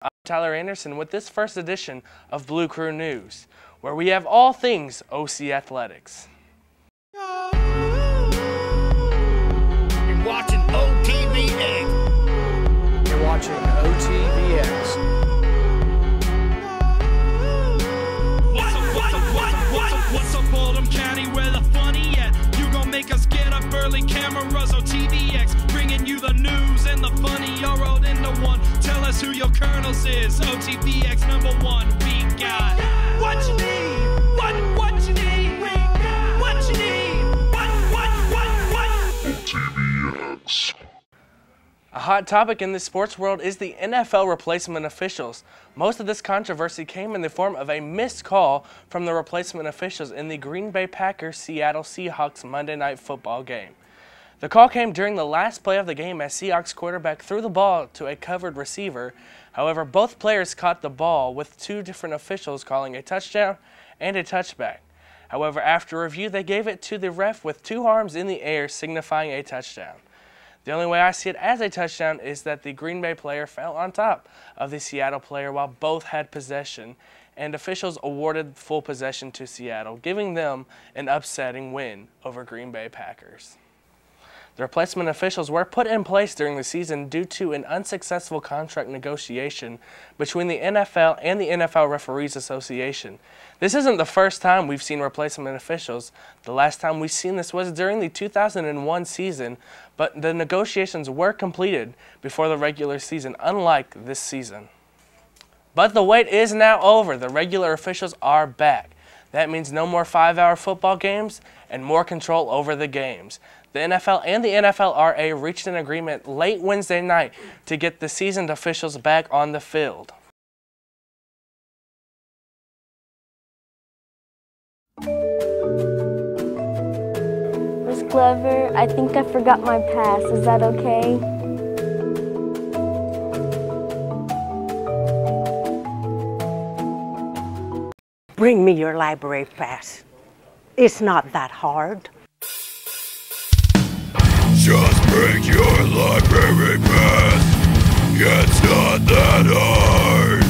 I'm Tyler Anderson with this first edition of Blue Crew News, where we have all things OC athletics. You're watching OTVX. You're watching OTVX. What's up, Oldham County, where the funny at? You gon' make us get up early, cameras, OTVX, bringing you the news and the funny all rolled into one. Tell us who your colonels is, OTVX #1. We got what you need, what you need, we got what you need, what OTVX. A hot topic in the sports world is the NFL replacement officials. Most of this controversy came in the form of a missed call from the replacement officials in the Green Bay Packers-Seattle Seahawks Monday Night Football game. The call came during the last play of the game as Seahawks quarterback threw the ball to a covered receiver. However, both players caught the ball with two different officials calling a touchdown and a touchback. However, after review, they gave it to the ref with two arms in the air signifying a touchdown. The only way I see it as a touchdown is that the Green Bay player fell on top of the Seattle player while both had possession, and officials awarded full possession to Seattle, giving them an upsetting win over Green Bay Packers. The replacement officials were put in place during the season due to an unsuccessful contract negotiation between the NFL and the NFL Referees Association. This isn't the first time we've seen replacement officials. The last time we've seen this was during the 2001 season, but the negotiations were completed before the regular season, unlike this season. But the wait is now over. The regular officials are back. That means no more 5-hour football games and more control over the games. The NFL and the NFLRA reached an agreement late Wednesday night to get the seasoned officials back on the field. Miss Glover, I think I forgot my pass. Is that okay? Bring me your library pass. It's not that hard. Just bring your library pass. It's not that hard.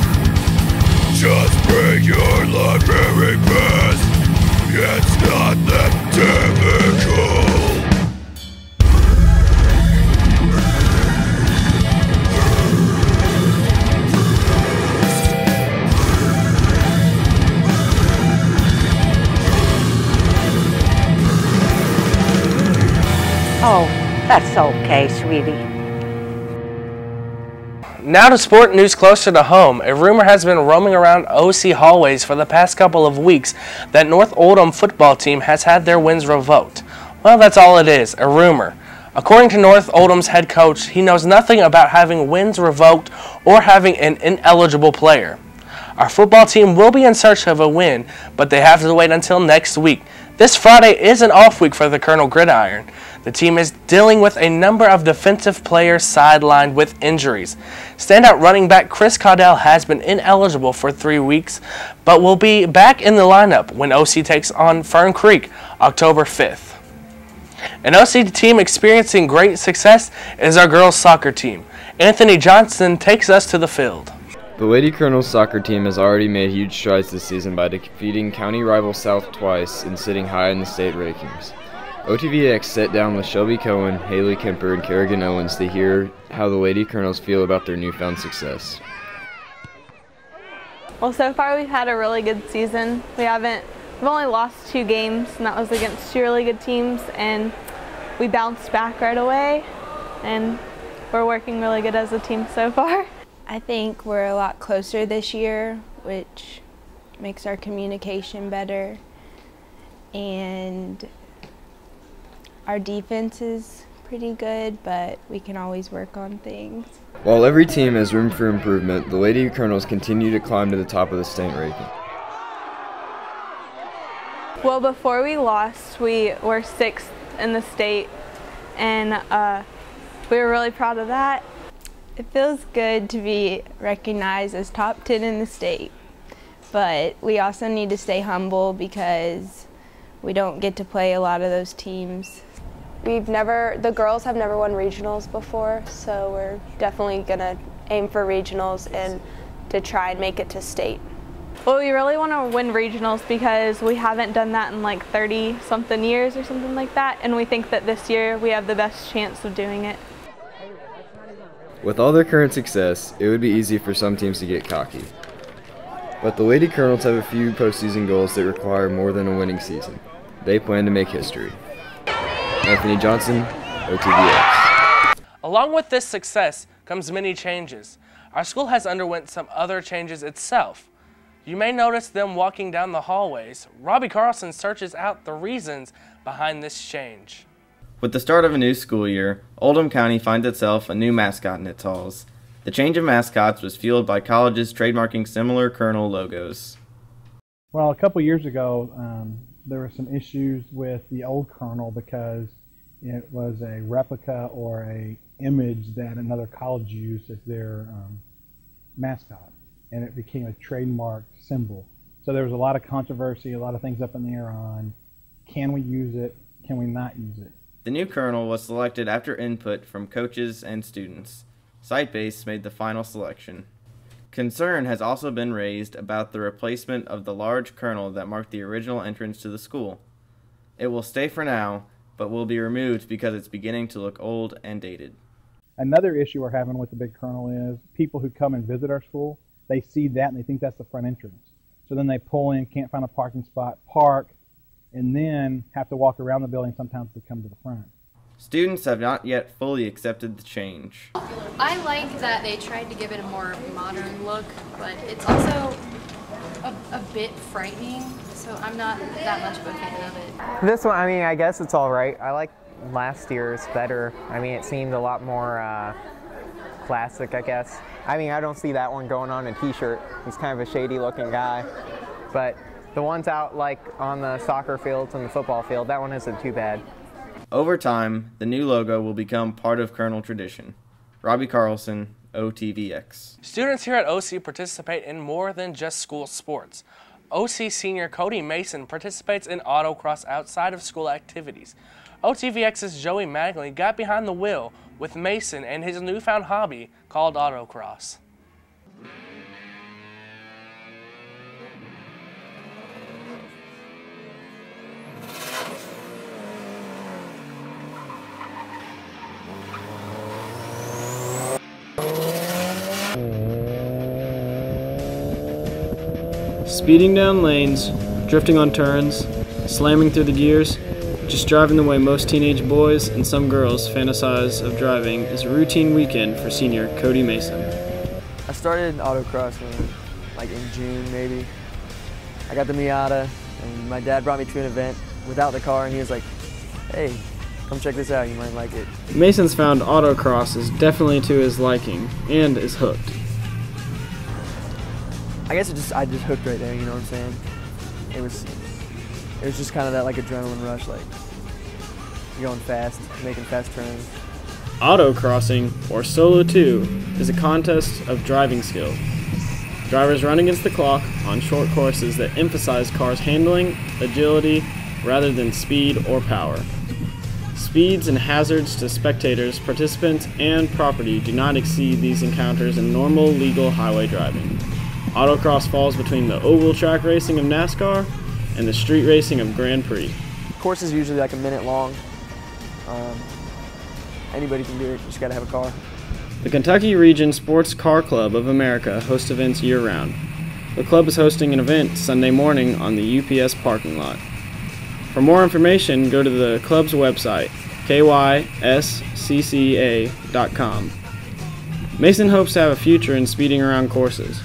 Just bring your library pass. It's not that difficult. Oh, that's okay, sweetie. Now to sport news closer to home. A rumor has been roaming around OC hallways for the past couple of weeks that North Oldham football team has had their wins revoked. Well, that's all it is, a rumor. According to North Oldham's head coach, he knows nothing about having wins revoked or having an ineligible player. Our football team will be in search of a win, but they have to wait until next week. This Friday is an off week for the Colonel Gridiron. The team is dealing with a number of defensive players sidelined with injuries. Standout running back Chris Caudell has been ineligible for 3 weeks, but will be back in the lineup when OC takes on Fern Creek October 5th. An OC team experiencing great success is our girls soccer team. Anthony Johnson takes us to the field. The Lady Colonels soccer team has already made huge strides this season by defeating county rival South twice and sitting high in the state rankings. OTVX sat down with Shelby Cohen, Haley Kemper, and Kerrigan Owens to hear how the Lady Colonels feel about their newfound success. Well, so far we've had a really good season. We've only lost 2 games, and that was against 2 really good teams, and we bounced back right away, and we're working really good as a team so far. I think we're a lot closer this year, which makes our communication better, and our defense is pretty good, but we can always work on things. While every team has room for improvement, the Lady Colonels continue to climb to the top of the state ranking. Well, before we lost, we were 6th in the state, and we were really proud of that. It feels good to be recognized as top 10 in the state, but we also need to stay humble because we don't get to play a lot of those teams. The girls have never won regionals before, so we're definitely gonna aim for regionals and to try and make it to state? Well, we really want to win regionals because we haven't done that in like 30-something years or something like that, and we think that this year we have the best chance of doing it. With all their current success, it would be easy for some teams to get cocky. But the Lady Colonels have a few postseason goals that require more than a winning season. They plan to make history. Anthony Johnson, OTVX. Along with this success comes many changes. Our school has underwent some other changes itself. You may notice them walking down the hallways. Robbie Carlson searches out the reasons behind this change. With the start of a new school year, Oldham County finds itself a new mascot in its halls. The change of mascots was fueled by colleges trademarking similar Colonel logos. Well, a couple years ago, there were some issues with the old Colonel because it was a replica or a image that another college used as their mascot, and it became a trademarked symbol. So there was a lot of controversy, a lot of things up in the air on, can we use it, can we not use it? The new Colonel was selected after input from coaches and students. Sitebase made the final selection. Concern has also been raised about the replacement of the large Colonel that marked the original entrance to the school. It will stay for now, but will be removed because it's beginning to look old and dated. Another issue we're having with the big Colonel is people who come and visit our school, they see that and they think that's the front entrance. So then they pull in, can't find a parking spot, park, and then have to walk around the building sometimes to come to the front. Students have not yet fully accepted the change. I like that they tried to give it a more modern look, but it's also a bit frightening, so I'm not that much of a fan of it. This one, I mean, I guess it's all right. I like last year's better. I mean, it seemed a lot more classic, I guess. I mean, I don't see that one going on a t-shirt. He's kind of a shady looking guy, but the ones out like on the soccer fields and the football field, that one isn't too bad. Over time, the new logo will become part of Colonel tradition. Robbie Carlson, OTVX. Students here at OC participate in more than just school sports. OC senior Cody Mason participates in autocross outside of school activities. OTVX's Joey Magley got behind the wheel with Mason and his newfound hobby called autocross. Speeding down lanes, drifting on turns, slamming through the gears, just driving the way most teenage boys and some girls fantasize of driving is a routine weekend for senior Cody Mason. I started autocross like in June maybe. I got the Miata and my dad brought me to an event without the car and he was like, hey, come check this out, you might like it. Mason's found autocross is definitely to his liking and is hooked. I guess I just hooked right there, you know what I'm saying? It was just kind of that like adrenaline rush, like you're going fast, making fast turns. Autocrossing, or Solo 2, is a contest of driving skill. Drivers run against the clock on short courses that emphasize cars' handling, agility, rather than speed or power. Speeds and hazards to spectators, participants, and property do not exceed these encounters in normal legal highway driving. Autocross falls between the oval track racing of NASCAR and the street racing of Grand Prix. The course is usually like a minute long. Anybody can do it, you just gotta have a car. The Kentucky Region Sports Car Club of America hosts events year-round. The club is hosting an event Sunday morning on the UPS parking lot. For more information, go to the club's website, kyscca.com. Mason hopes to have a future in speeding around courses.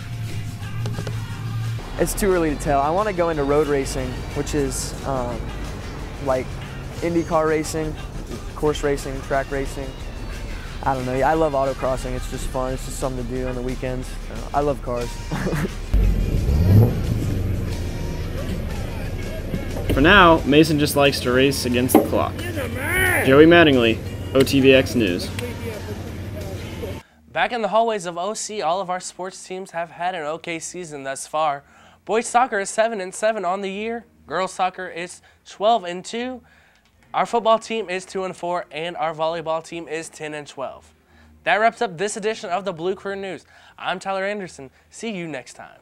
It's too early to tell. I want to go into road racing, which is like IndyCar racing, course racing, track racing. I don't know. I love autocrossing. It's just fun. It's just something to do on the weekends. I love cars. For now, Mason just likes to race against the clock. Joey Mattingly, OTVX News. Back in the hallways of OC, all of our sports teams have had an okay season thus far. Boys soccer is 7-7 on the year. Girls soccer is 12-2. Our football team is 2-4, and our volleyball team is 10-12. That wraps up this edition of the Blue Crew News. I'm Tyler Anderson. See you next time.